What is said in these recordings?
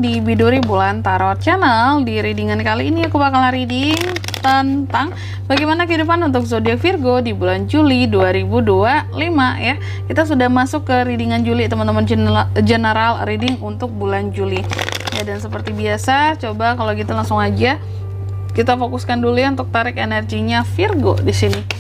di Biduri Bulan Tarot Channel. Di readingan kali ini aku bakal reading tentang bagaimana kehidupan untuk zodiak Virgo di bulan Juli 2025 ya. Kita sudah masuk ke readingan Juli teman-teman, general reading untuk bulan Juli. Ya, dan seperti biasa, coba kalau gitu langsung aja kita fokuskan dulu ya untuk tarik energinya Virgo di sini.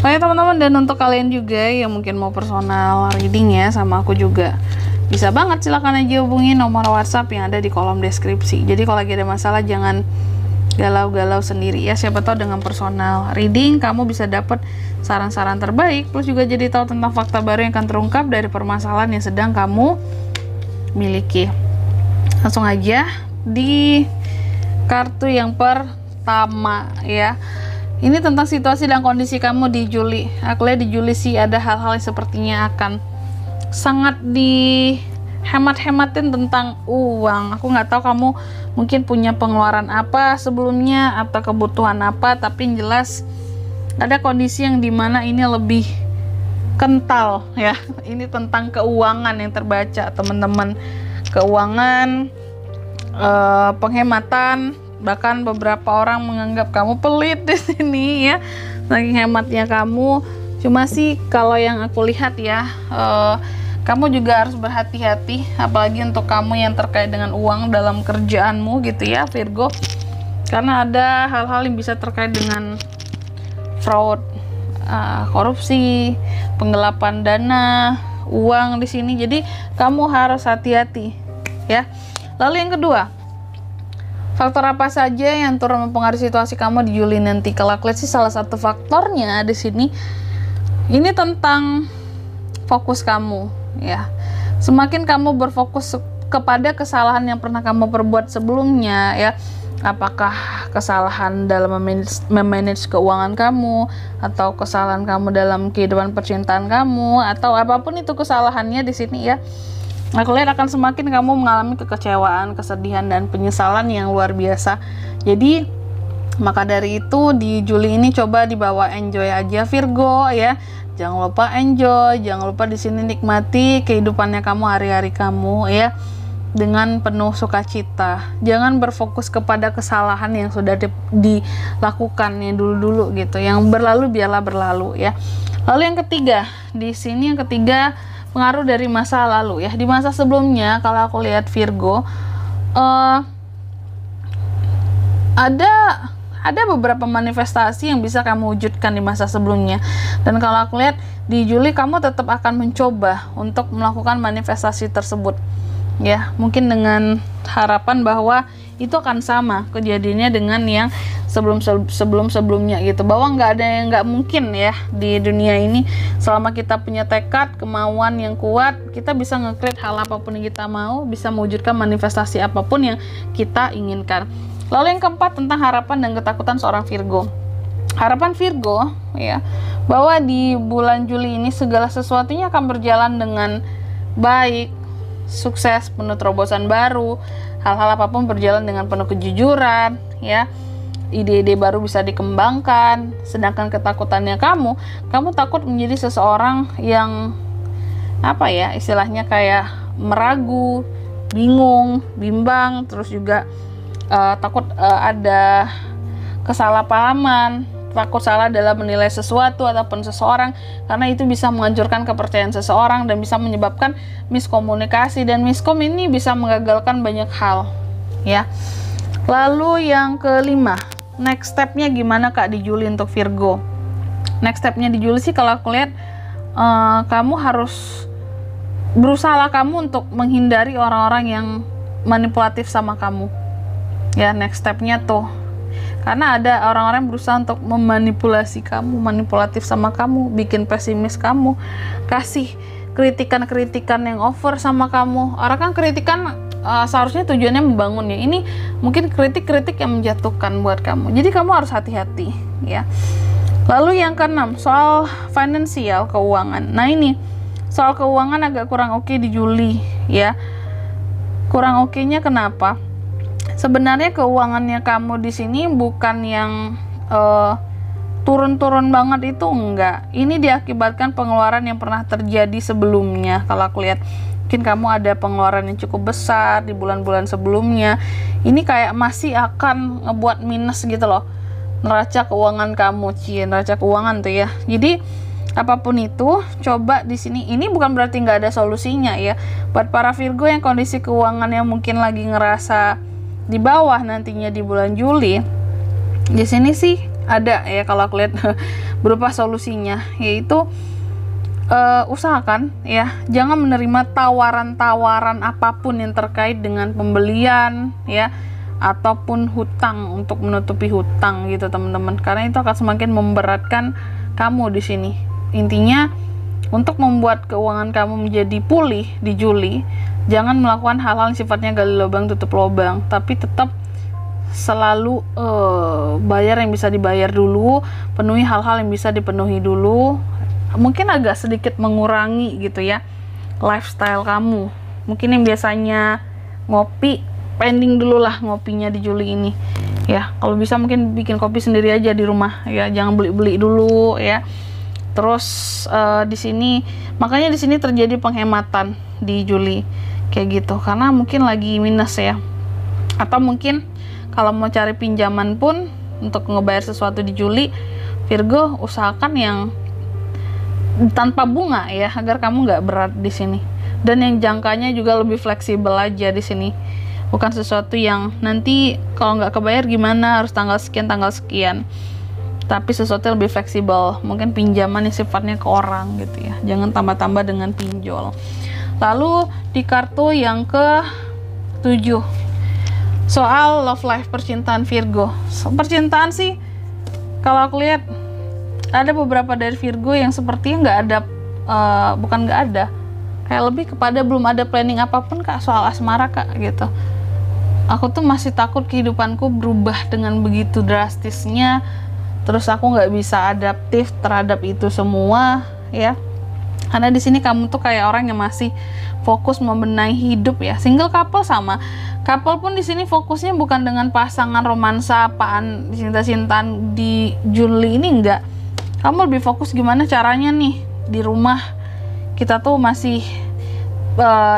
Oke teman-teman, dan untuk kalian juga yang mungkin mau personal reading ya sama aku juga, bisa banget, silahkan aja hubungi nomor WhatsApp yang ada di kolom deskripsi. Jadi kalau lagi ada masalah jangan galau-galau sendiri ya, siapa tahu dengan personal reading kamu bisa dapat saran-saran terbaik, plus juga jadi tahu tentang fakta baru yang akan terungkap dari permasalahan yang sedang kamu miliki. Langsung aja di kartu yang pertama ya. Ini tentang situasi dan kondisi kamu di Juli. Aku lihat di Juli sih ada hal-hal yang sepertinya akan sangat dihemat-hematin tentang uang. Aku nggak tahu kamu mungkin punya pengeluaran apa sebelumnya atau kebutuhan apa, tapi yang jelas ada kondisi yang dimana ini lebih kental ya. Ini tentang keuangan yang terbaca teman-teman. Keuangan, penghematan. Bahkan beberapa orang menganggap kamu pelit di sini ya, saking hematnya kamu. Cuma sih kalau yang aku lihat ya, kamu juga harus berhati-hati, apalagi untuk kamu yang terkait dengan uang dalam kerjaanmu gitu ya Virgo, karena ada hal-hal yang bisa terkait dengan fraud, korupsi, penggelapan dana, uang di sini. Jadi kamu harus hati-hati ya. Lalu yang kedua, faktor apa saja yang turut mempengaruhi situasi kamu di Juli nanti? Kalau aku lihat sih salah satu faktornya di sini ini tentang fokus kamu ya. Semakin kamu berfokus kepada kesalahan yang pernah kamu perbuat sebelumnya ya, apakah kesalahan dalam memanage keuangan kamu, atau kesalahan kamu dalam kehidupan percintaan kamu, atau apapun itu kesalahannya di sini ya, aku lihat akan semakin kamu mengalami kekecewaan, kesedihan, dan penyesalan yang luar biasa. Jadi maka dari itu di Juli ini coba dibawa enjoy aja Virgo ya. Jangan lupa enjoy, jangan lupa di sini nikmati kehidupannya kamu, hari-hari kamu ya, dengan penuh sukacita. Jangan berfokus kepada kesalahan yang sudah dilakukan yang dulu-dulu gitu. Yang berlalu biarlah berlalu ya. Lalu yang ketiga, di sini yang ketiga, pengaruh dari masa lalu ya. Di masa sebelumnya kalau aku lihat Virgo, ada beberapa manifestasi yang bisa kamu wujudkan di masa sebelumnya. Dan kalau aku lihat di Juli kamu tetap akan mencoba untuk melakukan manifestasi tersebut ya. Mungkin dengan harapan bahwa itu akan sama kejadiannya dengan yang sebelumnya gitu, bahwa nggak ada yang nggak mungkin ya di dunia ini. Selama kita punya tekad, kemauan yang kuat, kita bisa nge-create hal apapun yang kita mau, bisa mewujudkan manifestasi apapun yang kita inginkan. Lalu yang keempat, tentang harapan dan ketakutan seorang Virgo. Harapan Virgo ya, bahwa di bulan Juli ini segala sesuatunya akan berjalan dengan baik, sukses, penuh terobosan baru, hal-hal apapun berjalan dengan penuh kejujuran ya. Ide-ide baru bisa dikembangkan. Sedangkan ketakutannya kamu takut menjadi seseorang yang apa ya, istilahnya kayak meragu, bingung, bimbang, terus juga takut ada kesalahpahaman, takut salah dalam menilai sesuatu ataupun seseorang, karena itu bisa menghancurkan kepercayaan seseorang dan bisa menyebabkan miskomunikasi, dan miskom ini bisa menggagalkan banyak hal ya. Lalu yang kelima, next stepnya gimana Kak di Juli untuk Virgo? Next stepnya di Juli sih kalau aku lihat, kamu harus berusaha kamu untuk menghindari orang-orang yang manipulatif sama kamu ya. Next stepnya tuh, karena ada orang-orang yang berusaha untuk memanipulasi kamu, manipulatif sama kamu, bikin pesimis kamu, kasih kritikan-kritikan yang over sama kamu. Orang kan kritikan seharusnya tujuannya membangun ya, ini mungkin kritik-kritik yang menjatuhkan buat kamu. Jadi kamu harus hati-hati ya. Lalu yang keenam, soal finansial, keuangan. Nah ini soal keuangan agak kurang oke di Juli ya. Kurang oke-nya kenapa? Sebenarnya keuangannya kamu di sini bukan yang turun-turun banget, itu enggak. Ini diakibatkan pengeluaran yang pernah terjadi sebelumnya. Kalau aku lihat, mungkin kamu ada pengeluaran yang cukup besar di bulan-bulan sebelumnya. Ini kayak masih akan ngebuat minus gitu loh, neraca keuangan kamu, neraca keuangan tuh ya. Jadi apapun itu, coba di sini. Ini bukan berarti nggak ada solusinya ya. Buat para Virgo yang kondisi keuangannya mungkin lagi ngerasa di bawah nantinya di bulan Juli, di sini sih ada ya kalau aku lihat berupa solusinya, yaitu usahakan ya jangan menerima tawaran-tawaran apapun yang terkait dengan pembelian ya, ataupun hutang untuk menutupi hutang gitu teman-teman, karena itu akan semakin memberatkan kamu di sini. Intinya untuk membuat keuangan kamu menjadi pulih di Juli, jangan melakukan hal-hal yang sifatnya gali lubang tutup lubang, tapi tetap selalu bayar yang bisa dibayar dulu, penuhi hal-hal yang bisa dipenuhi dulu. Mungkin agak sedikit mengurangi gitu ya lifestyle kamu. Mungkin yang biasanya ngopi, pending dulu lah ngopinya di Juli ini ya. Kalau bisa mungkin bikin kopi sendiri aja di rumah ya, jangan beli-beli dulu ya. Terus di sini, makanya di sini terjadi penghematan di Juli kayak gitu, karena mungkin lagi minus ya. Atau mungkin kalau mau cari pinjaman pun untuk ngebayar sesuatu di Juli, Virgo usahakan yang tanpa bunga ya, agar kamu nggak berat di sini. Dan yang jangkanya juga lebih fleksibel aja di sini. Bukan sesuatu yang nanti kalau nggak kebayar gimana, harus tanggal sekian. Tapi sesuatu yang lebih fleksibel. Mungkin pinjaman yang sifatnya ke orang gitu ya. Jangan tambah-tambah dengan pinjol. Lalu di kartu yang ke-7, soal love life, percintaan Virgo. Percintaan sih kalau aku lihat ada beberapa dari Virgo yang sepertinya nggak ada, bukan nggak ada, kayak lebih kepada belum ada planning apapun kak soal asmara kak gitu. Aku tuh masih takut kehidupanku berubah dengan begitu drastisnya, terus aku nggak bisa adaptif terhadap itu semua ya. Karena di sini kamu tuh kayak orang yang masih fokus membenahi hidup ya. Single couple sama. Couple pun di sini fokusnya bukan dengan pasangan romansa apaan, cinta-cintaan di Juli ini enggak. Kamu lebih fokus gimana caranya nih di rumah kita tuh masih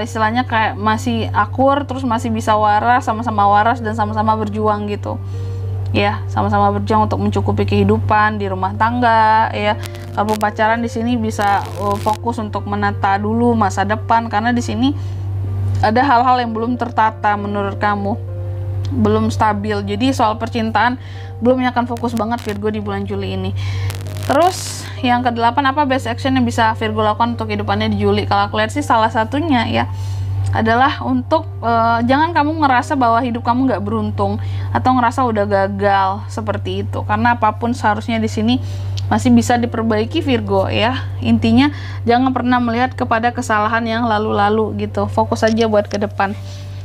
istilahnya kayak masih akur, terus masih bisa waras, sama-sama waras dan sama-sama berjuang gitu. Ya, sama-sama berjuang untuk mencukupi kehidupan di rumah tangga ya. Kalau pacaran di sini bisa fokus untuk menata dulu masa depan, karena di sini ada hal-hal yang belum tertata menurut kamu, belum stabil. Jadi soal percintaan belum akan fokus banget Virgo di bulan Juli ini. Terus yang ke-8, apa best action yang bisa Virgo lakukan untuk kehidupannya di Juli? Kalau aku lihat sih salah satunya ya adalah untuk jangan kamu ngerasa bahwa hidup kamu nggak beruntung atau ngerasa udah gagal seperti itu, karena apapun seharusnya di sini masih bisa diperbaiki Virgo ya. Intinya jangan pernah melihat kepada kesalahan yang lalu-lalu gitu, fokus aja buat ke depan.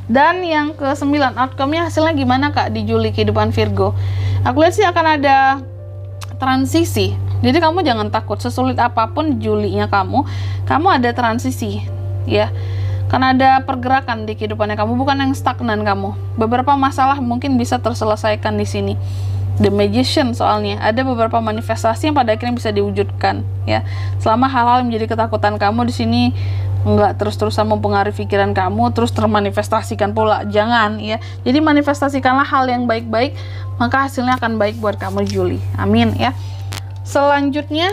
Dan yang ke-9, outcome-nya hasilnya gimana kak di Juli kehidupan Virgo? Aku lihat sih akan ada transisi, jadi kamu jangan takut, sesulit apapun Julinya kamu ada transisi ya. Karena ada pergerakan di kehidupannya kamu, bukan yang stagnan kamu. Beberapa masalah mungkin bisa terselesaikan di sini. The Magician soalnya, ada beberapa manifestasi yang pada akhirnya bisa diwujudkan ya. Selama hal-hal yang menjadi ketakutan kamu di sini nggak terus-terusan mempengaruhi pikiran kamu, terus termanifestasikan pula, jangan ya. Jadi manifestasikanlah hal yang baik-baik, maka hasilnya akan baik buat kamu Juli. Amin ya. Selanjutnya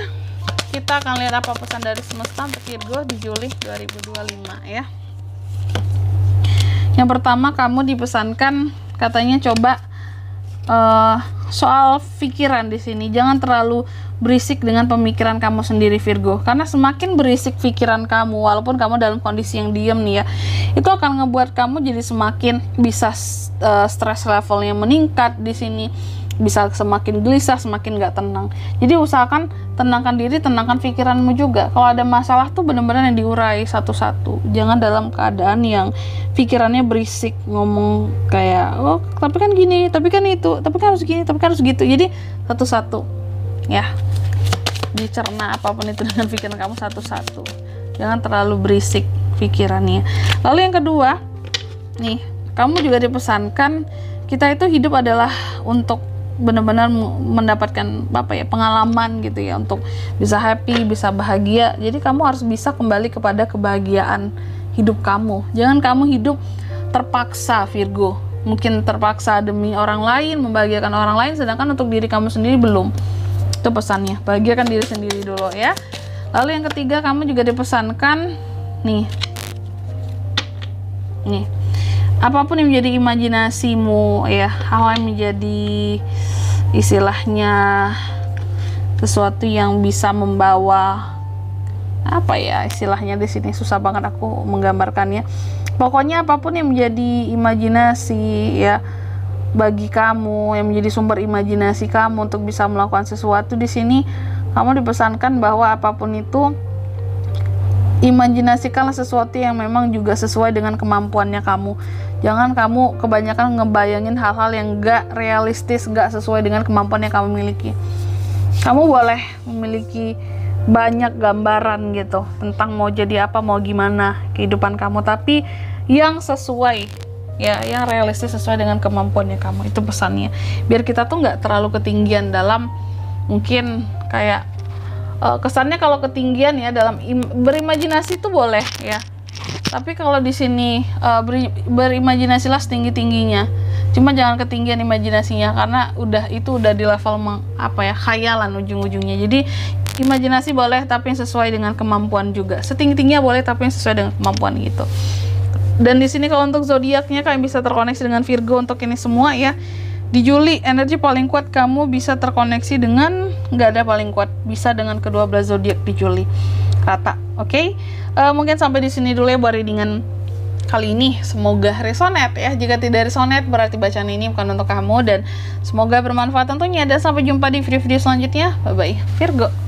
kita akan lihat apa pesan dari semesta untuk Virgo di Juli 2025 ya. Yang pertama, kamu dipesankan katanya coba soal pikiran di sini, jangan terlalu berisik dengan pemikiran kamu sendiri Virgo, karena semakin berisik pikiran kamu, walaupun kamu dalam kondisi yang diam nih ya, itu akan ngebuat kamu jadi semakin bisa stress levelnya meningkat di sini, bisa semakin gelisah, semakin nggak tenang. Jadi usahakan tenangkan diri, tenangkan pikiranmu juga. Kalau ada masalah tuh benar-benar yang diurai satu-satu. Jangan dalam keadaan yang pikirannya berisik, ngomong kayak, oh tapi kan gini, tapi kan itu, tapi kan harus gini, tapi kan harus gitu. Jadi satu-satu ya, dicerna apapun itu dengan pikiran kamu satu-satu. Jangan terlalu berisik pikirannya. Lalu yang kedua nih, kamu juga dipesankan kita itu hidup adalah untuk benar-benar mendapatkan pengalaman gitu ya, untuk bisa happy, bisa bahagia. Jadi kamu harus bisa kembali kepada kebahagiaan hidup kamu. Jangan kamu hidup terpaksa, Virgo. Mungkin terpaksa demi orang lain, membahagiakan orang lain, sedangkan untuk diri kamu sendiri belum. Itu pesannya, bahagiakan diri sendiri dulu ya. Lalu yang ketiga, kamu juga dipesankan nih, apapun yang menjadi imajinasimu ya, hal yang menjadi istilahnya sesuatu yang bisa membawa istilahnya di sini susah banget aku menggambarkannya. Pokoknya apapun yang menjadi imajinasi ya bagi kamu, yang menjadi sumber imajinasi kamu untuk bisa melakukan sesuatu, di sini kamu dipesankan bahwa apapun itu, imajinasikanlah sesuatu yang memang juga sesuai dengan kemampuannya kamu. Jangan kamu kebanyakan ngebayangin hal-hal yang gak realistis, gak sesuai dengan kemampuan yang kamu miliki. Kamu boleh memiliki banyak gambaran gitu tentang mau jadi apa, mau gimana kehidupan kamu, tapi yang sesuai ya, yang realistis, sesuai dengan kemampuannya kamu. Itu pesannya, biar kita tuh nggak terlalu ketinggian dalam, mungkin kayak kesannya kalau ketinggian ya dalam berimajinasi itu boleh ya, tapi kalau di sini berimajinasilah setinggi-tingginya, cuma jangan ketinggian imajinasinya, karena itu udah di level khayalan ujung-ujungnya. Jadi imajinasi boleh, tapi yang sesuai dengan kemampuan juga. Setinggi-tingginya boleh, tapi yang sesuai dengan kemampuan gitu. Dan di sini kalau untuk zodiaknya, kalian bisa terkoneksi dengan Virgo untuk ini semua ya. Di Juli, energi paling kuat kamu bisa terkoneksi dengan, nggak ada paling kuat, bisa dengan kedua belas zodiak di Juli rata. Oke? Mungkin sampai di sini dulu ya buat readingan kali ini. Semoga resonate ya. Jika tidak resonate, berarti bacaan ini bukan untuk kamu, dan semoga bermanfaat tentunya. Dan sampai jumpa di video-video selanjutnya. Bye bye Virgo.